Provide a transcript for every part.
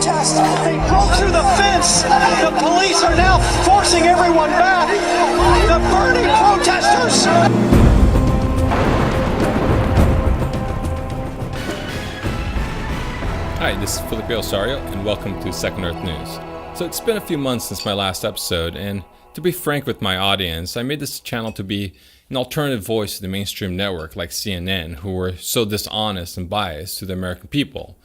protest. They broke through the fence. The police are now forcing everyone back. The burning protesters. Hi, this is Felipe Osorio, and welcome to Second Earth News. So it's been a few months since my last episode, and to be frank with my audience, I made this channel to be an alternative voice to the mainstream network like CNN, who were so dishonest and biased to the American people.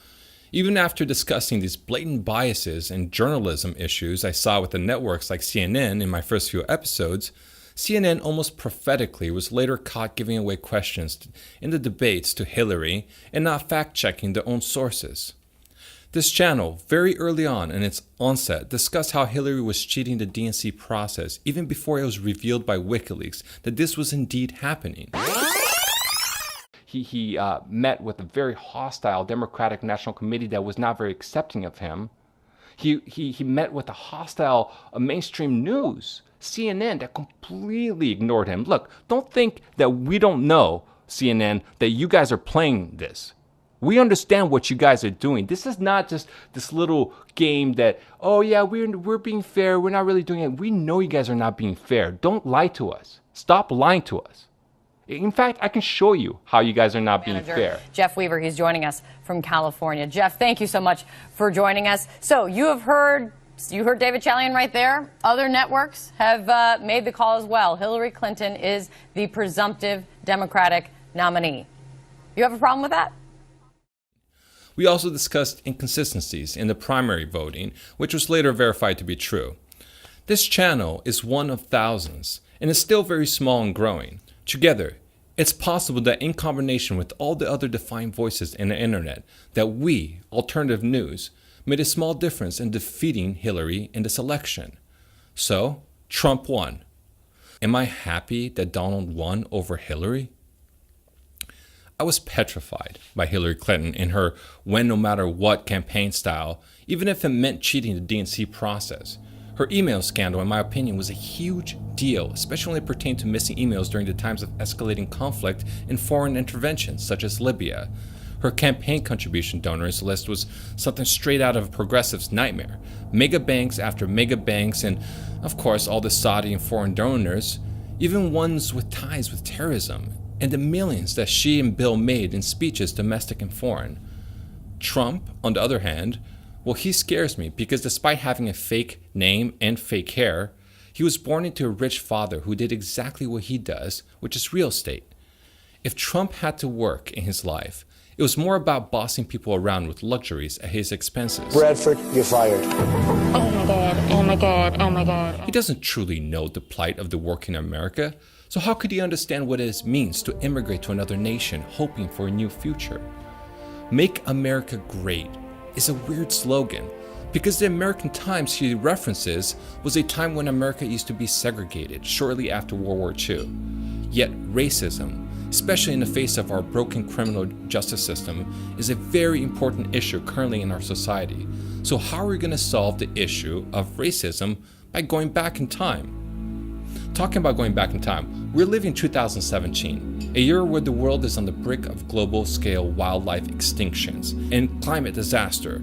Even after discussing these blatant biases and journalism issues I saw with the networks like CNN in my first few episodes, CNN almost prophetically was later caught giving away questions in the debates to Hillary and not fact-checking their own sources. This channel, very early on in its onset, discussed how Hillary was cheating the DNC process even before it was revealed by WikiLeaks that this was indeed happening. He met with a very hostile Democratic National Committee that was not very accepting of him. He met with a hostile mainstream news, CNN, that completely ignored him. Look, don't think that we don't know, CNN, that you guys are playing this. We understand what you guys are doing. This is not just this little game that, oh yeah, we're being fair, we're not really doing it. We know you guys are not being fair. Don't lie to us. Stop lying to us. In fact, I can show you how you guys are not being fair. Jeff Weaver, he's joining us from California. Jeff, thank you so much for joining us. So you heard David Chalian right there. Other networks have made the call as well. Hillary Clinton is the presumptive Democratic nominee. You have a problem with that? We also discussed inconsistencies in the primary voting, which was later verified to be true. This channel is one of thousands, and is still very small and growing. Together, it's possible that in combination with all the other defined voices in the internet, that we, alternative news, made a small difference in defeating Hillary in this election. So, Trump won. Am I happy that Donald won over Hillary? I was petrified by Hillary Clinton in her win no matter what campaign style, even if it meant cheating the DNC process. Her email scandal, in my opinion, was a huge deal, especially when it pertained to missing emails during the times of escalating conflict and foreign interventions, such as Libya. Her campaign contribution donors list was something straight out of a progressive's nightmare. Mega banks after mega banks, and of course all the Saudi and foreign donors, even ones with ties with terrorism, and the millions that she and Bill made in speeches, domestic and foreign. Trump, on the other hand, well, he scares me because despite having a fake name and fake hair, he was born into a rich father who did exactly what he does, which is real estate. If Trump had to work in his life, it was more about bossing people around with luxuries at his expenses. Bradford, you're fired. Oh my God, oh my God, oh my God. He doesn't truly know the plight of the working America, so how could he understand what it means to immigrate to another nation hoping for a new future? Make America great is a weird slogan because the American times he references was a time when America used to be segregated shortly after World War II. Yet racism, especially in the face of our broken criminal justice system, is a very important issue currently in our society. So how are we going to solve the issue of racism by going back in time? Talking about going back in time, we're living in 2017, a year where the world is on the brink of global-scale wildlife extinctions and climate disaster.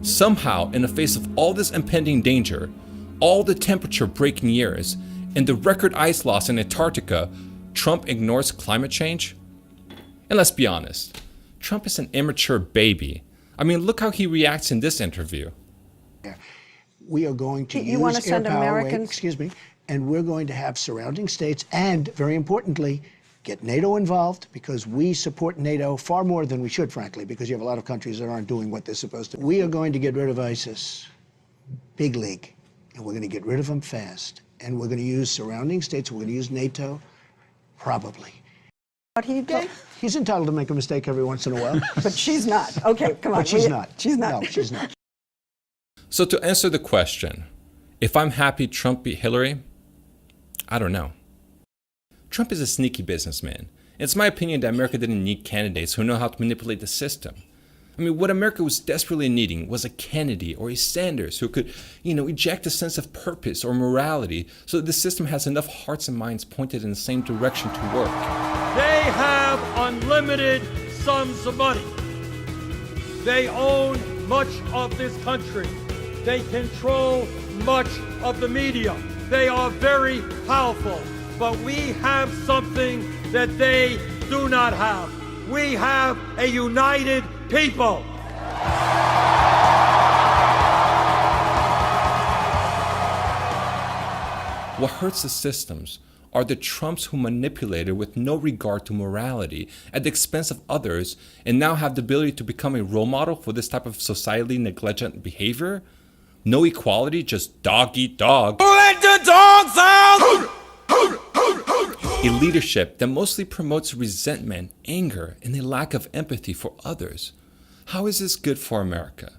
Somehow, in the face of all this impending danger, all the temperature-breaking years, and the record ice loss in Antarctica, Trump ignores climate change? And let's be honest, Trump is an immature baby. I mean, look how he reacts in this interview. We are going to You want to use air send power, Americans? and we're going to have surrounding states and, very importantly, get NATO involved because we support NATO far more than we should, frankly, because you have a lot of countries that aren't doing what they're supposed to. We are going to get rid of ISIS, big league, and we're going to get rid of them fast. And we're going to use surrounding states, we're going to use NATO, probably. What he did? He's entitled to make a mistake every once in a while. But she's not. Okay, come on. But she's not. She's not. No, she's not. So to answer the question, if I'm happy Trump beat Hillary, I don't know. Trump is a sneaky businessman. It's my opinion that America didn't need candidates who know how to manipulate the system. I mean, what America was desperately needing was a Kennedy or a Sanders who could, eject a sense of purpose or morality so that the system has enough hearts and minds pointed in the same direction to work. They have unlimited sums of money. They own much of this country. They control much of the media. They are very powerful. But we have something that they do not have. We have a united people. What hurts the systems are the Trumps who manipulated with no regard to morality at the expense of others and now have the ability to become a role model for this type of societally negligent behavior. No equality, just dog eat dog. Let the dogs out! A leadership that mostly promotes resentment, anger, and a lack of empathy for others. How is this good for America?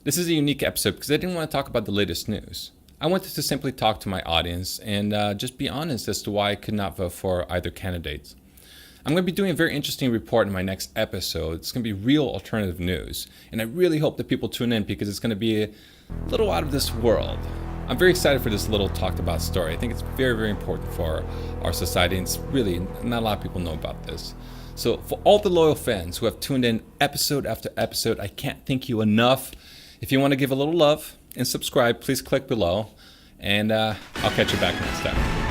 This is a unique episode because I didn't want to talk about the latest news. I wanted to simply talk to my audience and just be honest as to why I could not vote for either candidate. I'm going to be doing a very interesting report in my next episode. It's going to be real alternative news. And I really hope that people tune in because it's going to be a little out of this world. I'm very excited for this little talked about story. I think it's very, very important for our society. And it's really, not a lot of people know about this. So for all the loyal fans who have tuned in episode after episode, I can't thank you enough. If you want to give a little love and subscribe, please click below. And I'll catch you back next time.